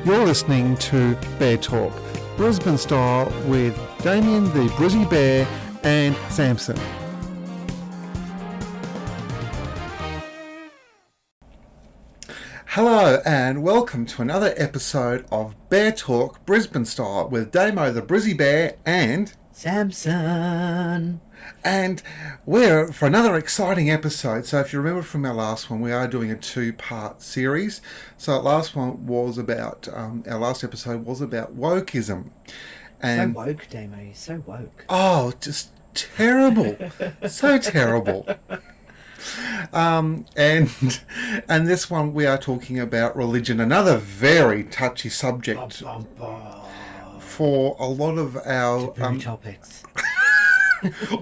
You're listening to Bear Talk, Brisbane Style with Damien the Brizzy Bear and Samson. Hello and welcome to another episode of Bear Talk, Brisbane Style with Damo the Brizzy Bear and Samson. And we're for another exciting episode. So if you remember from our last one, we are doing a two-part series. So our last episode was about wokeism. And So woke, Damo. You're so woke. oh, just terrible. So terrible. And this one we are talking about religion, another very touchy subject for a lot of our Taboo topics.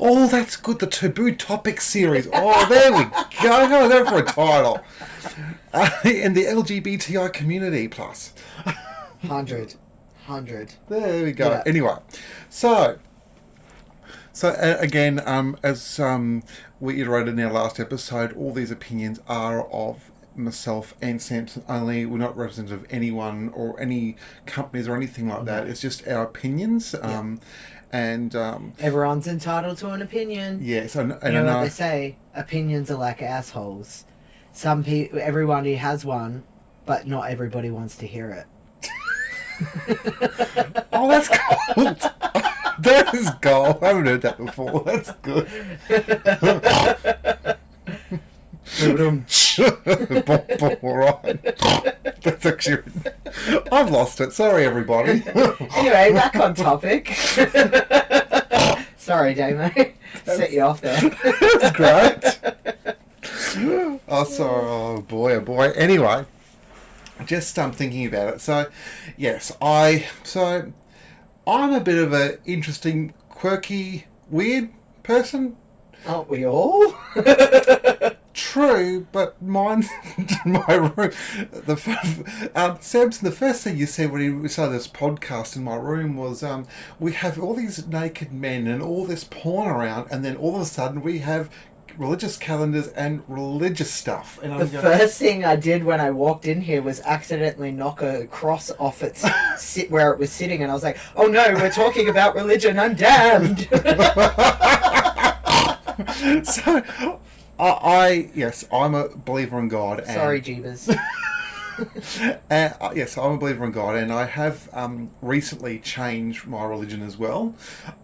Oh, that's good. The Taboo Topics series. Oh, there we go. I'll go for a title. In the LGBTI community plus. 100. There we go. Yeah. Anyway, so again, as we iterated in our last episode, all these opinions are of myself and Samson only. We're not representative of anyone or any companies or anything like that. It's just our opinions. And Everyone's entitled to an opinion. yes, You know what they say? Opinions are like assholes. Some people, everyone who has one, but not everybody wants to hear it. Oh, that's gold. That is gold. I haven't heard that before. That's good. All right. That's actually... I've lost it. Sorry, everybody. Anyway, back on topic. Sorry, Damo. Set you off there. That's great. Oh, sorry. Oh, boy. Anyway, just thinking about it. So, yes, I'm a bit of an interesting, quirky, weird person. Aren't we all? True, but mine's in my room. Samson, the first thing you said when we started this podcast in my room was, we have all these naked men and all this porn around, and then all of a sudden we have religious calendars and religious stuff. And The first thing I did when I walked in here was accidentally knock a cross off its where it was sitting, and I was like, "Oh no, we're talking about religion! I'm damned." So, yes, I'm a believer in God. And, Sorry, Jeebus. Yes, I'm a believer in God, and I have recently changed my religion as well.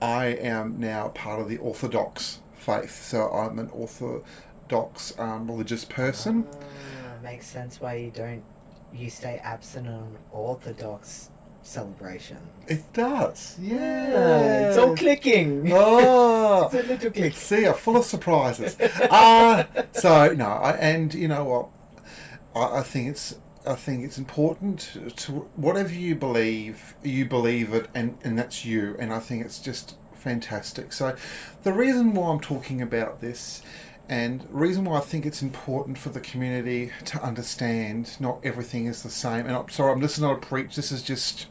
I am now part of the Orthodox faith, so I'm an Orthodox religious person. Makes sense why you stay absent on Orthodox celebration. It does, yeah. It's all clicking. Oh, It's a little click. see, I'm full of surprises. So no, and you know what? I think it's important to whatever you believe it, and that's you. And I think it's just fantastic. So the reason why I'm talking about this, and the reason why I think it's important for the community to understand not everything is the same. And I'm sorry, this is not a preach. This is just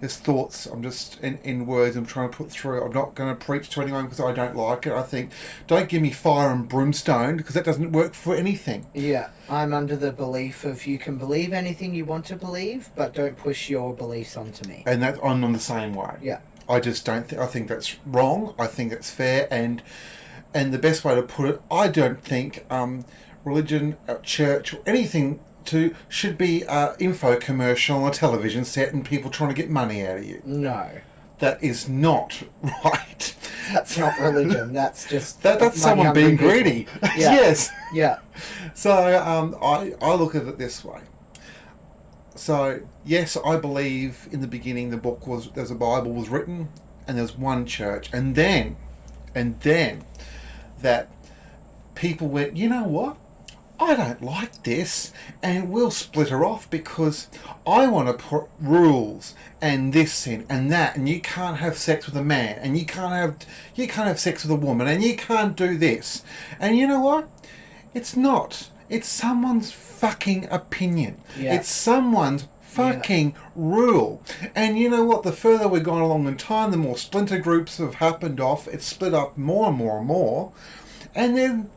there's thoughts. I'm just in words I'm trying to put through. I'm not going to preach to anyone because I don't like it. I think don't give me fire and brimstone because that doesn't work for anything. Yeah, I'm under the belief of you can believe anything you want to believe, but don't push your beliefs onto me. And that I'm on the same way. Yeah. I just don't I think that's wrong. I think it's fair, and the best way to put it, I don't think religion, church, or anything should be info commercial on a television set and people trying to get money out of you. No. That is not right. That's not religion. That's just That's someone being greedy. Yeah. Yes. Yeah. So I look at it this way. So yes, I believe in the beginning there's a Bible was written, and there's one church, and then that people went, you know what? I don't like this, and we'll split her off because I want to put rules and this in and that, and you can't have sex with a man, and you can't have sex with a woman, and you can't do this. And you know what? It's not. It's someone's fucking opinion. Yeah. It's someone's fucking rule. And you know what? The further we've gone along in time, the more splinter groups have happened off. It's split up more and more and more. And then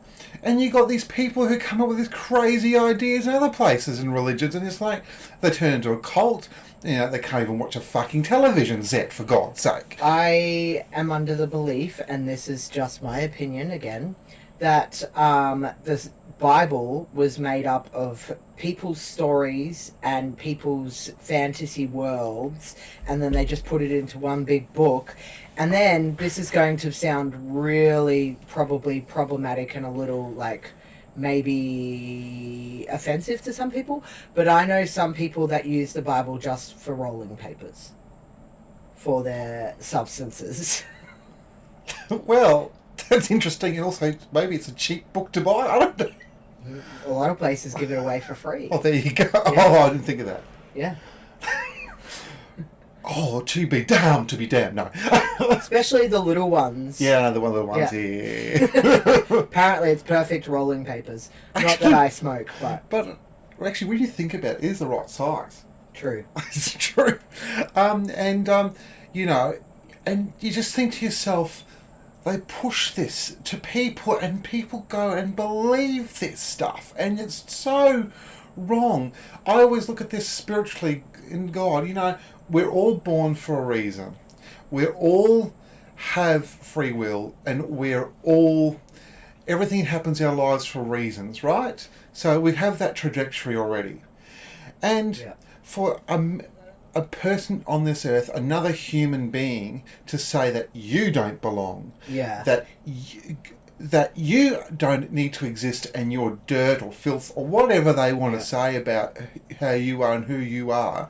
And you got these people who come up with these crazy ideas in other places and religions, and it's like they turn into a cult. You know, they can't even watch a fucking television set, for God's sake. I am under the belief, and this is just my opinion again, that the Bible was made up of people's stories and people's fantasy worlds, and then they just put it into one big book. And then, this is going to sound really probably problematic and a little, like, maybe offensive to some people, but I know some people that use the Bible just for rolling papers for their substances. Well, that's interesting, and also maybe it's a cheap book to buy. I don't know. A lot of places give it away for free. Oh, there you go. Yeah. Oh, I didn't think of that. Yeah. Oh, to be damned, no. Especially the little ones. Yeah, the little ones, yeah. Apparently it's perfect rolling papers. Not that I smoke, but... But actually, when you think about it, it is the right size. True. It's true. You know, and you just think to yourself, they push this to people, and people go and believe this stuff, and it's so wrong. I always look at this spiritually in God. You know, we're all born for a reason. We all have free will, and we're all... Everything happens in our lives for reasons, right? So we have that trajectory already. And for a person on this earth, another human being, to say that you don't belong, that you don't need to exist and you're dirt or filth or whatever they want to say about how you are and who you are,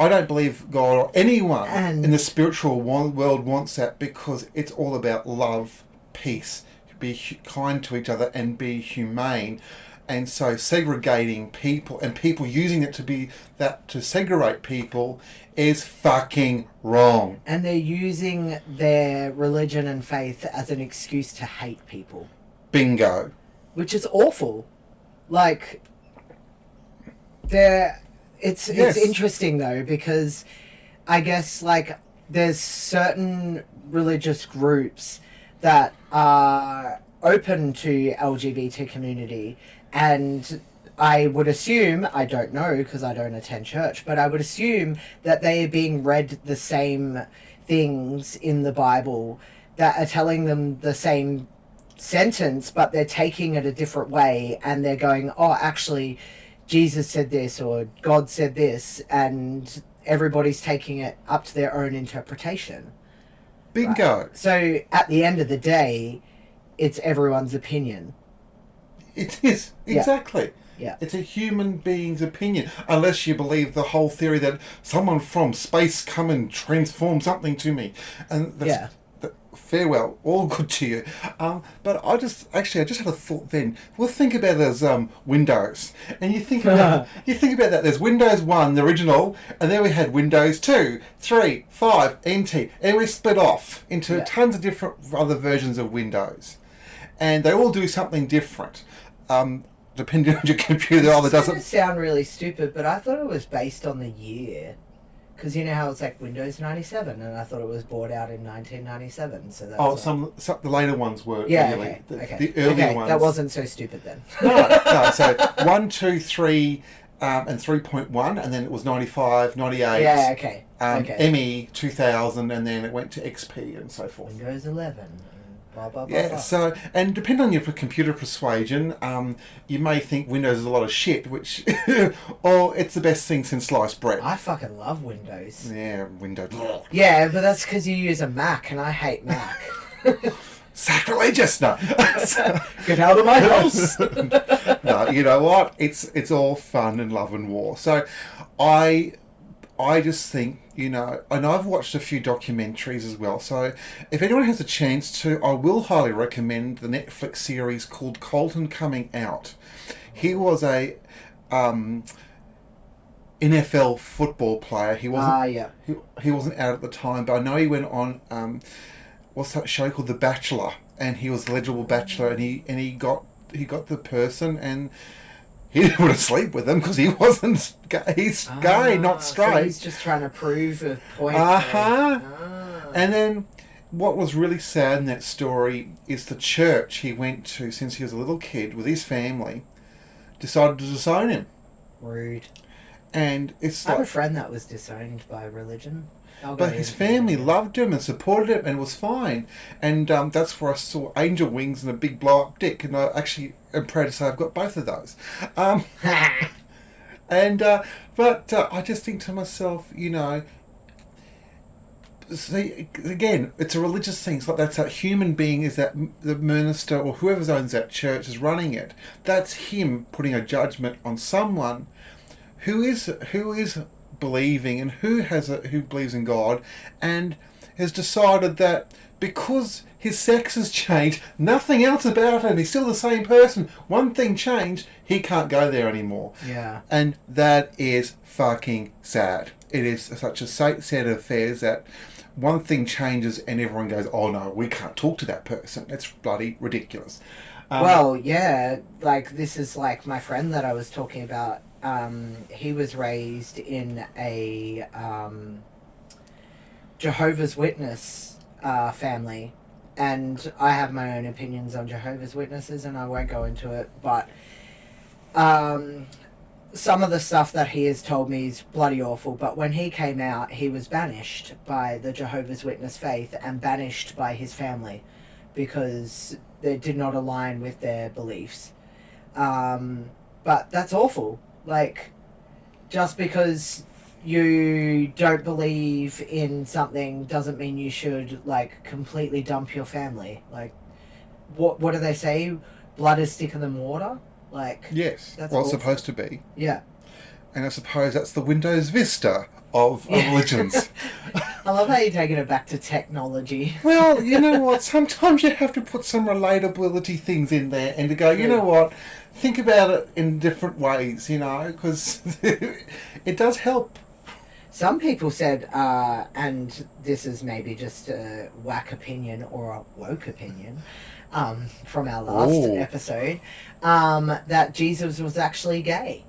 I don't believe God or anyone in the spiritual world wants that, because it's all about love, peace, be kind to each other and be humane. And so segregating people and people using it to segregate people is fucking wrong. And they're using their religion and faith as an excuse to hate people. Bingo. Which is awful. Like, it's interesting though, because I guess, like, there's certain religious groups that are open to LGBT community, and I would assume, I don't know because I don't attend church, but I would assume that they are being read the same things in the Bible that are telling them the same sentence, but they're taking it a different way, and they're going, oh, actually, Jesus said this, or God said this, and everybody's taking it up to their own interpretation. Bingo. Right? So, at the end of the day, it's everyone's opinion. It is, exactly. Yeah. It's a human being's opinion, unless you believe the whole theory that someone from space come and transform something to me. And that's, farewell, all good to you. But I just had a thought then. We'll think about it as Windows. And you think about that. There's Windows 1, the original, and then we had Windows 2, 3, 5, NT, and we split off into tons of different other versions of Windows. And they all do something different. Depending on your computer, It's going to sound really stupid, but I thought it was based on the year. Because you know how it's like Windows 97, and I thought it was brought out in 1997. So that's some the later ones were. Yeah, really. okay. The early ones. That wasn't so stupid then. No. So 1, 2, 3, and 3.1, and then it was 95, 98. Yeah, okay. ME 2000, and then it went to XP and so forth. Windows 11. Blah, blah, blah, Yeah, blah. so, and depending on your computer persuasion, you may think Windows is a lot of shit, which, or it's the best thing since sliced bread. I fucking love Windows. Yeah, Windows. Yeah, but that's because you use a Mac, and I hate Mac. Sacrilegious, no. Get out of my house. No, you know what? It's all fun and love and war. So, I just think, you know, and I've watched a few documentaries as well, so if anyone has a chance to, I will highly recommend the Netflix series called Colton Coming Out. He was a NFL football player. He wasn't he wasn't out at the time, but I know he went on what's that show called The Bachelor, and he was the eligible bachelor, and he got the person, and he didn't want to sleep with him because he wasn't gay. He's gay, not straight. So he's just trying to prove a point. And then what was really sad in that story is the church he went to since he was a little kid with his family decided to disown him. Rude. And it's I have like, a friend that was disowned by religion. but his family loved him and supported him and was fine. And that's where I saw angel wings and a big blow up dick. And I actually am proud to say I've got both of those. But I just think to myself, see, again, it's a religious thing. It's like that's a human being is that the minister or whoever owns that church is running it. That's him putting a judgment on someone who is believing and who believes in God and has decided that because his sex has changed, nothing else about him, he's still the same person. One thing changed, he can't go there anymore. Yeah. And that is fucking sad. It is such a set of affairs that one thing changes and everyone goes, oh no, we can't talk to that person. It's bloody ridiculous. Well, yeah, like this is like my friend that I was talking about. He was raised in a Jehovah's Witness family, and I have my own opinions on Jehovah's Witnesses, and I won't go into it, but some of the stuff that he has told me is bloody awful, but when he came out, he was banished by the Jehovah's Witness faith and banished by his family because they did not align with their beliefs. But that's awful. Like, just because you don't believe in something doesn't mean you should, like, completely dump your family. Like, what do they say? Blood is thicker than water? Like, yes, that's well, it's awful. supposed to be. Yeah. And I suppose that's the Windows Vista of religions. I love how you're taking it back to technology. Well, you know what? Sometimes you have to put some relatability things in there and to go, you know what? Think about it in different ways, because it does help. Some people said, and this is maybe just a whack opinion or a woke opinion from our last episode, that Jesus was actually gay.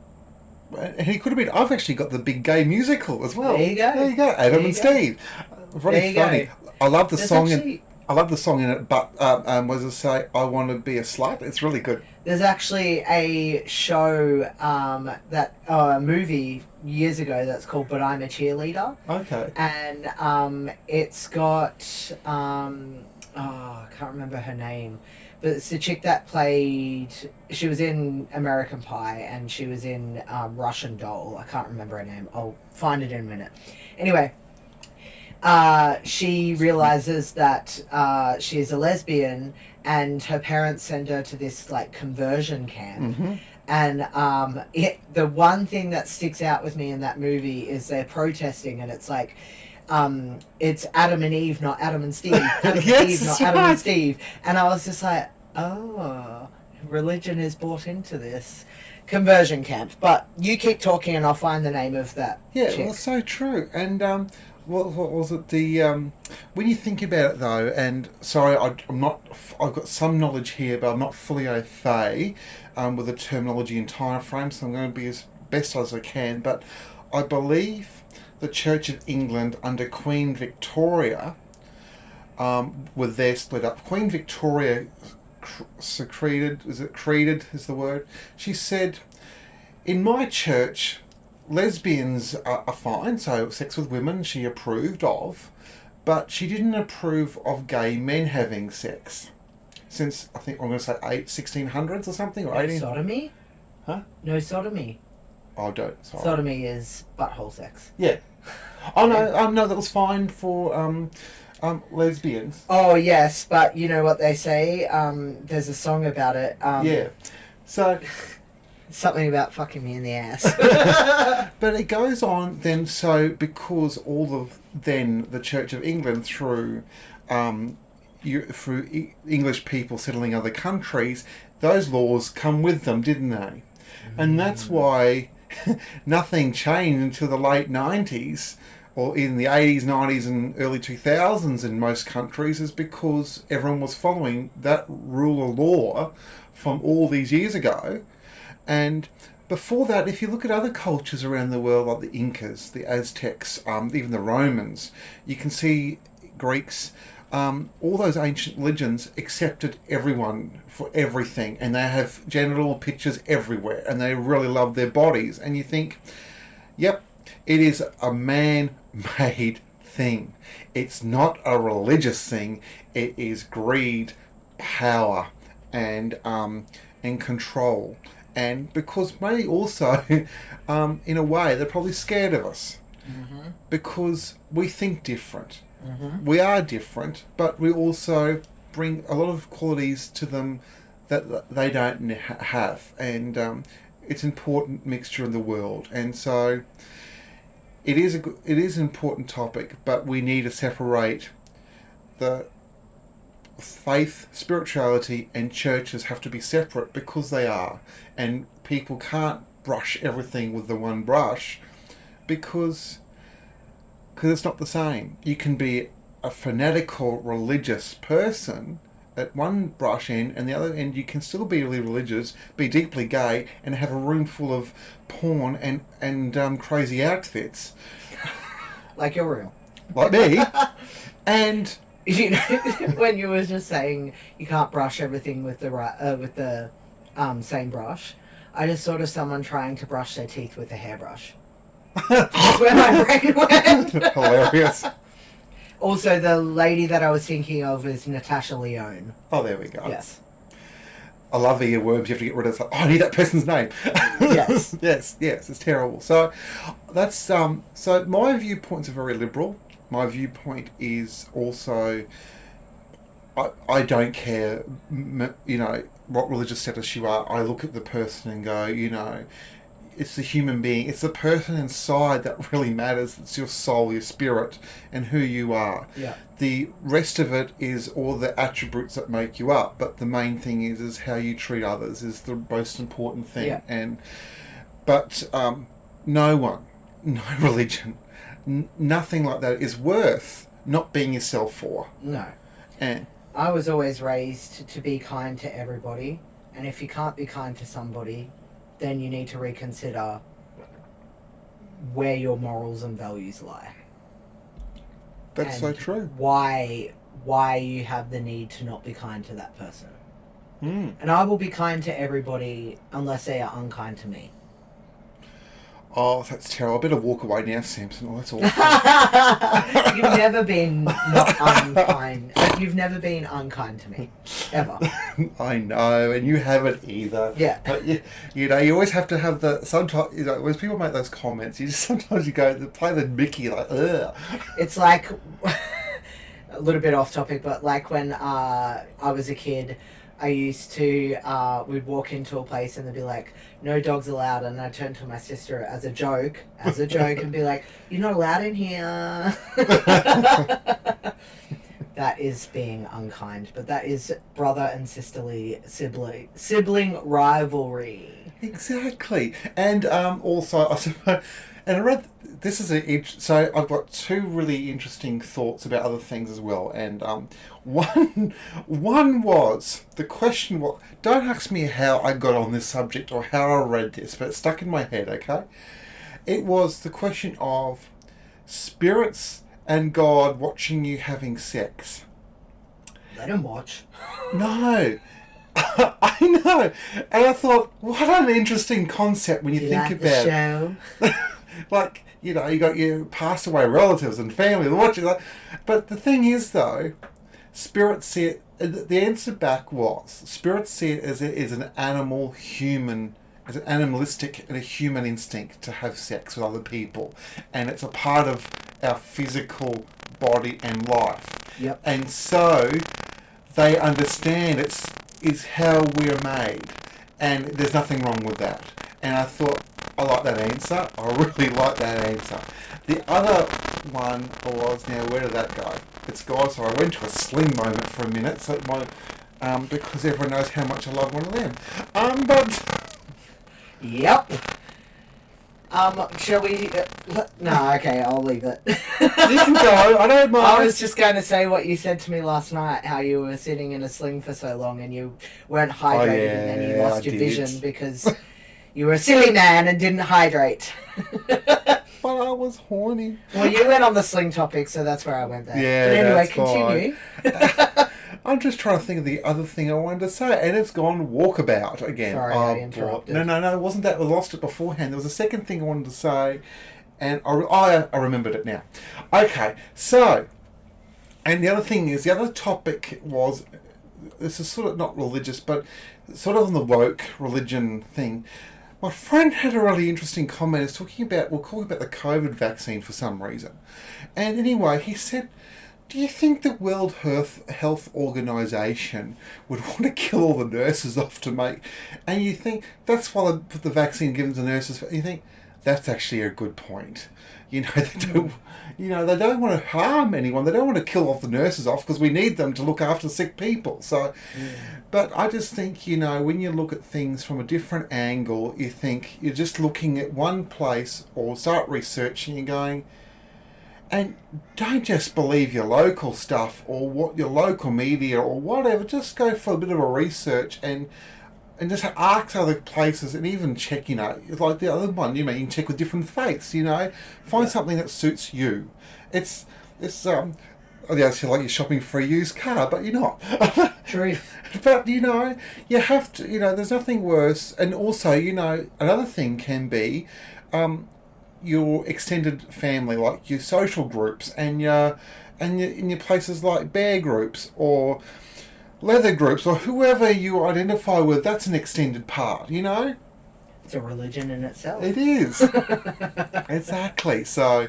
And he could have been. I've actually got the big gay musical as well. There you go. There you go. Adam and Steve. Really funny. I love the song. I love the song in it. But was it say I want to be a slut? It's really good. There's actually a show a movie years ago that's called But I'm a Cheerleader. Okay. And it's got I can't remember her name. But it's the chick that played... She was in American Pie and she was in Russian Doll. I can't remember her name. I'll find it in a minute. Anyway, she realizes that she's a lesbian and her parents send her to this like conversion camp. Mm-hmm. And the one thing that sticks out with me in that movie is they're protesting and it's like... it's Adam and Eve, not Adam and Steve. Adam and Eve, not Adam and Steve. And I was just like, oh, religion is brought into this conversion camp. But you keep talking and I'll find the name of that chick. Well, it's so true. And what was it? When you think about it though, and sorry, I've got some knowledge here, but I'm not fully au fait with the terminology and time frame, so I'm going to be as best as I can. But I believe the Church of England under Queen Victoria, with their split up. Queen Victoria secreted is the word? She said, in my church, lesbians are fine, so sex with women she approved of, but she didn't approve of gay men having sex. Since, I think I'm going to say 1600s or something, or 1800s. Sodomy? Huh? No sodomy. Oh, don't. Sorry. Sodomy is butthole sex. Yeah. Oh no, that was fine for lesbians. Oh yes, but you know what they say? There's a song about it. Yeah. So something about fucking me in the ass. But it goes on then. So because all of then the Church of England through English people settling other countries, those laws come with them, didn't they? And that's why nothing changed until the late 90s or in the 80s, 90s and early 2000s in most countries, is because everyone was following that rule of law from all these years ago. And before that, if you look at other cultures around the world, like the Incas, the Aztecs, even the Romans, you can see Greeks, all those ancient religions accepted everyone for everything, and they have genital pictures everywhere, and they really love their bodies. And you think, yep, it is a man-made thing. It's not a religious thing. It is greed, power, and control. And because maybe also, in a way, they're probably scared of us. Mm-hmm. Because we think different. Mm-hmm. We are different, but we also bring a lot of qualities to them that they don't have. And it's an important mixture in the world. And so it is an important topic, but we need to separate the faith, spirituality, and churches have to be separate because they are. And people can't brush everything with the one brush because it's not the same. You can be a fanatical religious person at one brush end, and the other end you can still be really religious, be deeply gay, and have a room full of porn and crazy outfits. Like your room. Like me. And you know, when you were just saying you can't brush everything with the same brush, I just thought of someone trying to brush their teeth with a hairbrush. That's where my brain went. Hilarious. Also, the lady that I was thinking of is Natasha Lyonne. Oh, there we go. Yes. I love the earworms you have to get rid of. It's like, oh, I need that person's name. Yes. yes, it's terrible. So that's so my viewpoints are very liberal. My viewpoint is also I don't care, you know, what religious status you are. I look at the person and go, you know, it's the human being. It's the person inside that really matters. It's your soul, your spirit, and who you are. Yeah. The rest of it is all the attributes that make you up. But the main thing is how you treat others is the most important thing. Yeah. But no one, no religion, nothing like that is worth not being yourself for. No. And I was always raised to be kind to everybody, and if you can't be kind to somebody, then you need to reconsider where your morals and values lie. That's so true. Why you have the need to not be kind to that person. Mm. And I will be kind to everybody unless they are unkind to me. Oh, that's terrible. I better walk away now, Samson. Oh, that's awful. You've never been not unkind. You've never been unkind to me. Ever. I know, and you haven't either. Yeah. But you know, you always have to have the, sometimes, you know, when people make those comments, sometimes you go, play the Mickey, like, ugh. It's like, a little bit off topic, but like when I was a kid, I used to, we'd walk into a place and they'd be like, no dogs allowed, and I'd turn to my sister as a joke, and be like, you're not allowed in here. That is being unkind, but that is brother and sibling rivalry. Exactly. And also, I suppose, and I read, this is so I've got two really interesting thoughts about other things as well. And one was, the question was, don't ask me how I got on this subject or how I read this, but it stuck in my head, okay? It was the question of spirits and God watching you having sex. Let him watch. No. I know. And I thought, what an interesting concept when you think about show? Like, you know, you got your passed away relatives and family watching. Like, but the thing is, though, spirits see it. The answer back was spirits see it as an animalistic and a human instinct to have sex with other people, and it's a part of our physical body and life. Yep. And so they understand it's how we're made, and there's nothing wrong with that. And I thought, I like that answer. I really like that answer. The other one was, now where did that go? It's gone. So I went to a Sling moment for a minute, so because everyone knows how much I love one of them. But yep. Shall we? No, okay, I'll leave it. You can go. I don't mind. I was just going to say what you said to me last night, how you were sitting in a sling for so long and you weren't hydrated, and then you lost your vision because you were a silly man and didn't hydrate. but I was horny. Well, you went on the Sling topic, so that's where I went there. Yeah, but anyway, that's continue. I'm just trying to think of the other thing I wanted to say, and it's gone walkabout again. Sorry, I interrupted. No, it wasn't that. I lost it beforehand. There was a second thing I wanted to say, and I remembered it now. Okay, so, and the other thing is, the other topic was, this is sort of not religious, but sort of on the woke religion thing. My friend had a really interesting comment. It's talking about, we're talking about the COVID vaccine for some reason. And anyway, he said, do you think the World Health Organization would want to kill all the nurses off to make... And you think, that's why they put the vaccine given to nurses. You think, that's actually a good point. They don't want to harm anyone. They don't want to kill off the nurses off because we need them to look after sick people. So, but I just think, when you look at things from a different angle, you think you're just looking at one place or start researching and going... And don't just believe your local stuff or what your local media or whatever. Just go for a bit of a research and just ask other places and even check, like the other one, you can check with different faiths, Find something that suits you. It's like you're shopping for a used car, but you're not. True. But, you have to, there's nothing worse. And also, another thing can be... your extended family, like your social groups and your places like bear groups or leather groups or whoever you identify with. That's an extended part, It's a religion in itself. It is. Exactly. So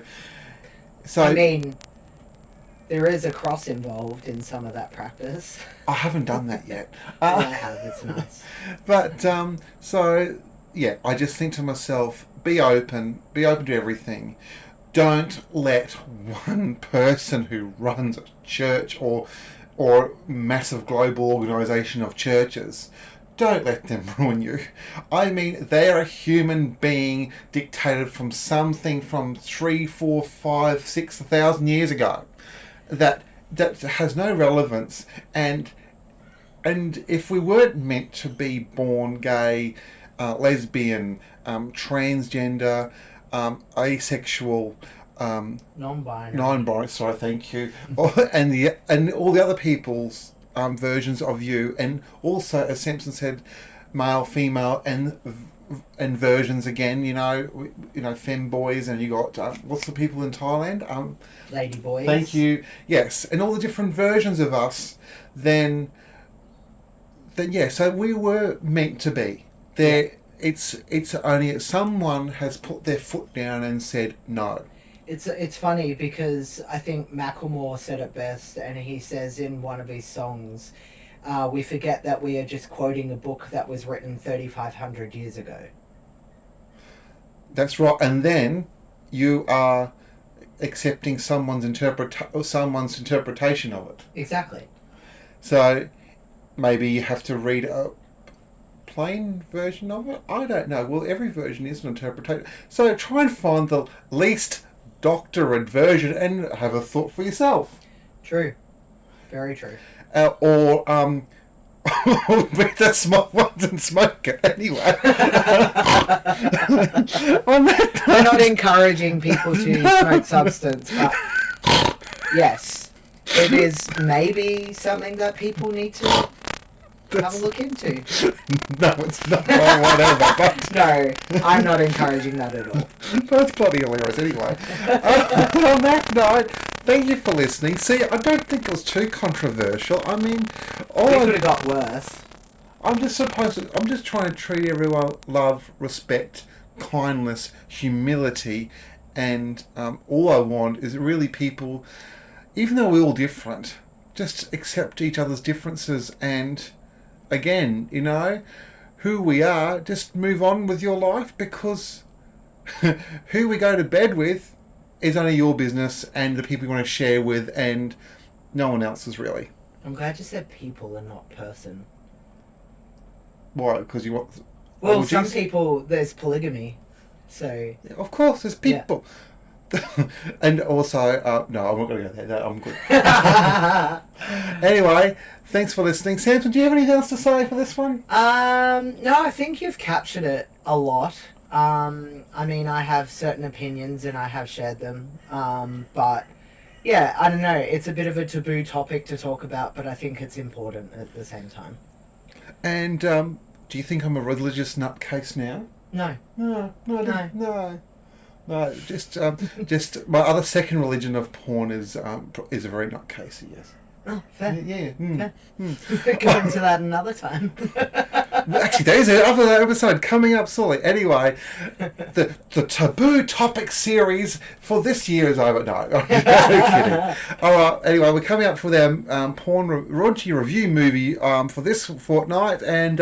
I mean, there is a cross involved in some of that practice. I haven't done that yet. I have. It's nice. But yeah, I just think to myself, be open to everything. Don't let one person who runs a church or massive global organisation of churches, don't let them ruin you. I mean, they are a human being dictated from something from 3, 4, 5, 6,000 years ago that has no relevance. And if we weren't meant to be born gay, lesbian, transgender, asexual, non-binary. Sorry, thank you. and all the other people's versions of you, and also, as Samson said, male, female, and versions again. Femboys, and you got what's the people in Thailand? Lady boys. Thank you. Yes, and all the different versions of us. Then yeah. So we were meant to be there. Yeah. It's only someone has put their foot down and said no. It's funny because I think Macklemore said it best, and he says in one of his songs, we forget that we are just quoting a book that was written 3,500 years ago. That's right, and then you are accepting someone's interpretation of it. Exactly. So maybe you have to read a plain version of it. I don't know. Well, every version is an interpretation. So try and find the least doctored version and have a thought for yourself. True. Very true. Or read the smart ones and smoke it anyway. We're not encouraging people to smoke substance, but yes, it is maybe something that people need to have a look into. No, it's not. Whatever. But no, I'm not encouraging that at all. That's bloody hilarious anyway. On that note, thank you for listening. See, I don't think it was too controversial. I mean, it could have got worse. I'm just trying to treat everyone with love, respect, kindness, humility, and all I want is really people, even though we're all different, just accept each other's differences and, again, who we are, just move on with your life, because who we go to bed with is only your business and the people you want to share with, and no one else's really. I'm glad you said people and not person. Why? Because you want... Well, some people, there's polygamy, so... Of course, there's people. Yeah. And also, no, I'm not going to go there. No, I'm good. Anyway, thanks for listening. Samson, do you have anything else to say for this one? No, I think you've captured it a lot. I mean, I have certain opinions and I have shared them. But yeah, I don't know. It's a bit of a taboo topic to talk about, but I think it's important at the same time. And do you think I'm a religious nutcase now? No, No, no, no. no. No, just my other second religion of porn is a very nutcasey, yes. Oh, fair. Yeah. Fair. We'll go into that another time. Actually, there's another episode coming up shortly. Anyway, the taboo topic series for this year is over. No, I'm kidding. All right. Anyway, we're coming up with our raunchy review movie for this fortnight, and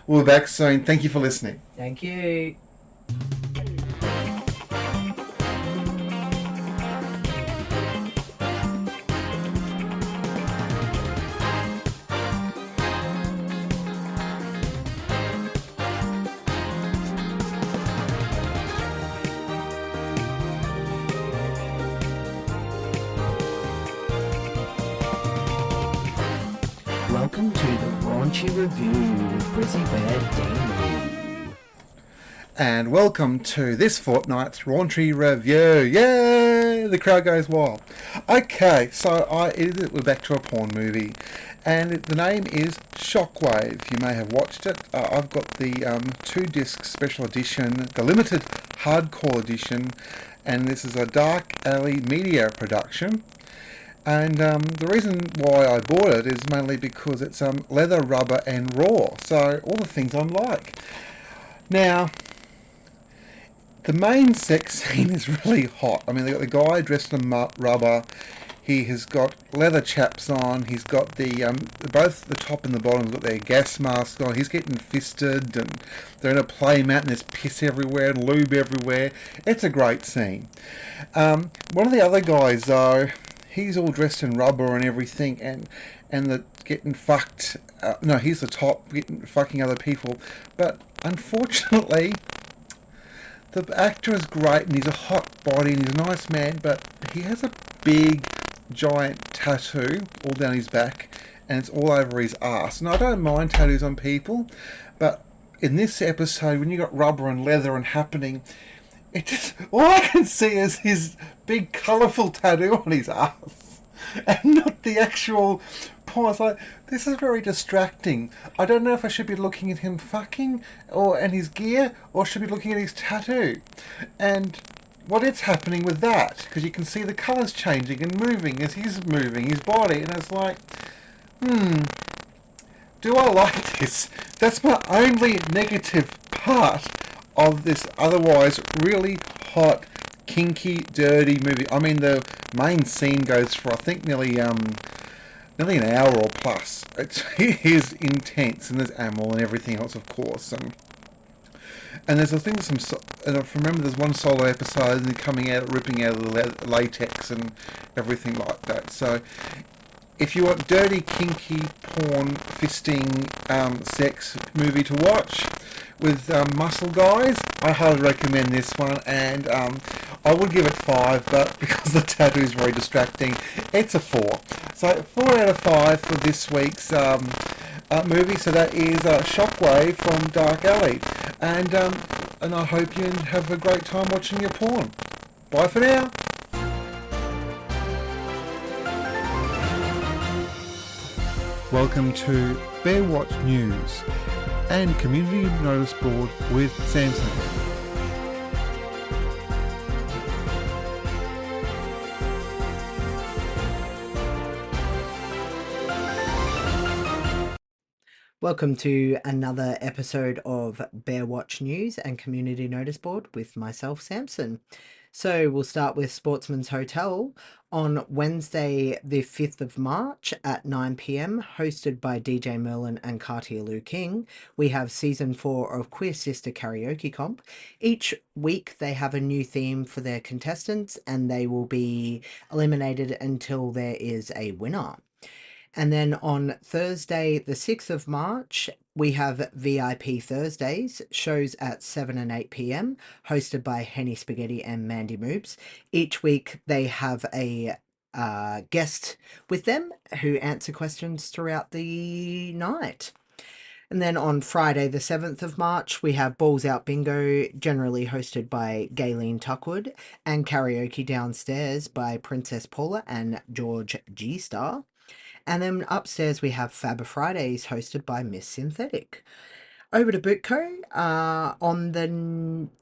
we'll be back soon. Thank you for listening. Thank you. Welcome to the Raunchy Review with Brizzy Bear Damo. And welcome to this fortnight's raunchy review. Yay! The crowd goes wild. Okay, so we're back to a porn movie, and the name is Shockwave. You may have watched it. I've got the 2-disc special edition, the limited hardcore edition, and this is a Dark Alley Media production. And the reason why I bought it is mainly because it's leather, rubber, and raw. So all the things I'm like. Now, the main sex scene is really hot. I mean, they've got the guy dressed in rubber. He has got leather chaps on. He's got both the top and the bottom have got their gas masks on. He's getting fisted, and they're in a play mat, and there's piss everywhere and lube everywhere. It's a great scene. One of the other guys, though, he's all dressed in rubber and everything, and the getting fucked. No, he's the top, fucking other people. But unfortunately, the actor is great, and he's a hot body, and he's a nice man, but he has a big, giant tattoo all down his back, and it's all over his ass. And I don't mind tattoos on people, but in this episode, when you got rubber and leather and happening, it just, all I can see is his big colourful tattoo on his ass, and not the actual porn. It's like, this is very distracting. I don't know if I should be looking at him fucking and his gear, or should be looking at his tattoo. And what is happening with that? Because you can see the colours changing and moving as he's moving his body, and it's like, do I like this? That's my only negative part of this otherwise really hot, kinky, dirty movie. I mean, the main scene goes for, I think, nearly an hour or plus. It is intense, and there's ammo and everything else, of course. And there's, I think, and I remember there's one solo episode, and they're coming out, ripping out of the latex and everything like that. So, if you want dirty, kinky, porn, fisting, sex movie to watch with muscle guys, I highly recommend this one. And I would give it 5, but because the tattoo is very distracting, it's a 4. So 4 out of 5 for this week's movie. So that is Shockwave from Dark Alley. And I hope you have a great time watching your porn. Bye for now. Welcome to Bear Watch News and Community Notice Board with Samson. Welcome to another episode of Bear Watch News and Community Notice Board with myself, Samson. So we'll start with Sportsman's Hotel on Wednesday, the 5th of March at 9 p.m, hosted by DJ Merlin and Cartier Lou King. We have season 4 of Queer Sister Karaoke Comp. Each week they have a new theme for their contestants, and they will be eliminated until there is a winner. And then on Thursday, the 6th of March, we have VIP Thursdays, shows at 7 and 8 p.m, hosted by Henny Spaghetti and Mandy Moobs. Each week they have a guest with them who answer questions throughout the night. And then on Friday, the 7th of March, we have Balls Out Bingo, generally hosted by Gayleen Tuckwood, and Karaoke Downstairs by Princess Paula and George G Star. And then upstairs, we have Fabber Fridays, hosted by Miss Synthetic. Over to Bootco on the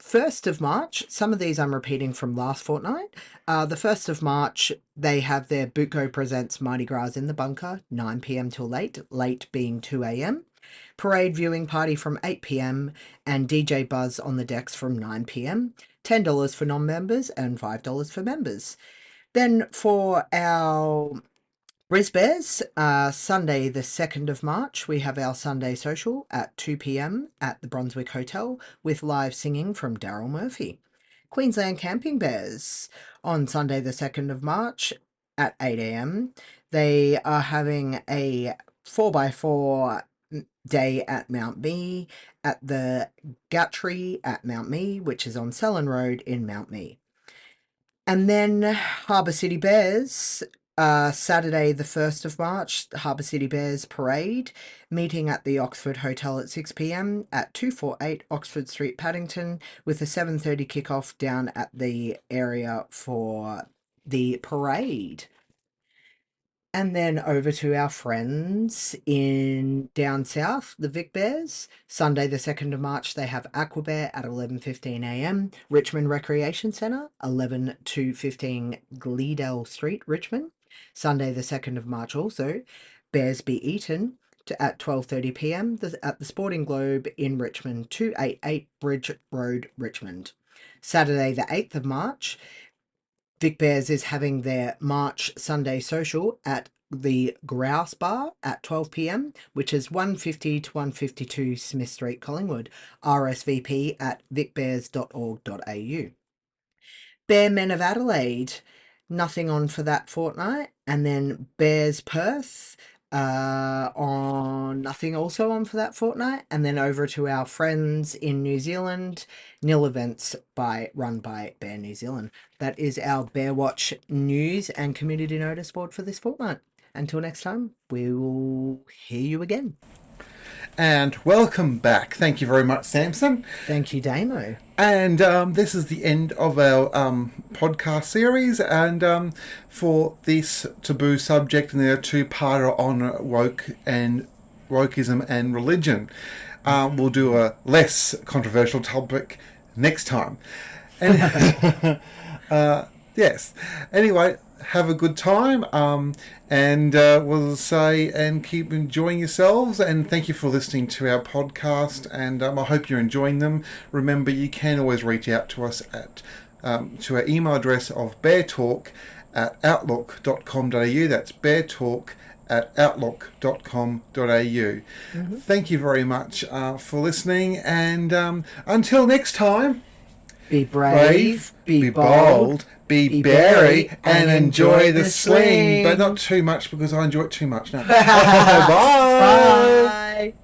1st of March. Some of these I'm repeating from last fortnight. The 1st of March, they have their Bootco Presents Mardi Gras in the Bunker, 9 p.m. till late being 2 a.m. Parade viewing party from 8 p.m. and DJ Buzz on the decks from 9 p.m. $10 for non-members and $5 for members. Then for our Brisbane's Sunday the 2nd of March, we have our Sunday social at 2 p.m. at the Brunswick Hotel with live singing from Daryl Murphy. Queensland Camping Bears on Sunday the 2nd of March at 8 a.m. They are having a 4x4 day at Mount Mee at the Guthrie at Mount Mee, which is on Selland Road in Mount Mee. And then Harbour City Bears, Saturday the 1st of March, Harbour City Bears Parade, meeting at the Oxford Hotel at 6 p.m. at 248 Oxford Street, Paddington, with a 7:30 kickoff down at the area for the parade. And then over to our friends in down south, the Vic Bears. Sunday the 2nd of March, they have Aquabear at 11:15 a.m. Richmond Recreation Centre, 11 to 15 Gleedale Street, Richmond. Sunday the 2nd of March also, Bears Be Eaten at 12:30 p.m. at the Sporting Globe in Richmond, 288 Bridge Road, Richmond. Saturday the 8th of March, Vic Bears is having their March Sunday social at the Grouse Bar at 12 p.m, which is 150 to 152 Smith Street, Collingwood. RSVP at vicbears.org.au. Bear Men of Adelaide, nothing on for that fortnight. And then Bears Perth, on nothing also on for that fortnight. And then over to our friends in New Zealand, nil events run by Bear New Zealand. That is our Bear Watch news and community notice board for this fortnight. Until next time, we will hear you again. And welcome back. Thank you very much, Samson. Thank you, Damo. And this is the end of our podcast series. And for this taboo subject, and there are two-parter on wokeism and religion. We'll do a less controversial topic next time. And, yes. Anyway, have a good time. And we'll say, and keep enjoying yourselves. And thank you for listening to our podcast. And I hope you're enjoying them. Remember, you can always reach out to us at to our email address of beartalk@outlook.com.au. That's beartalk@outlook.com.au. Mm-hmm. Thank you very much for listening. And until next time, be brave, be bold, be Beary, and enjoy the sling. But not too much, because I enjoy it too much now. Bye. Bye.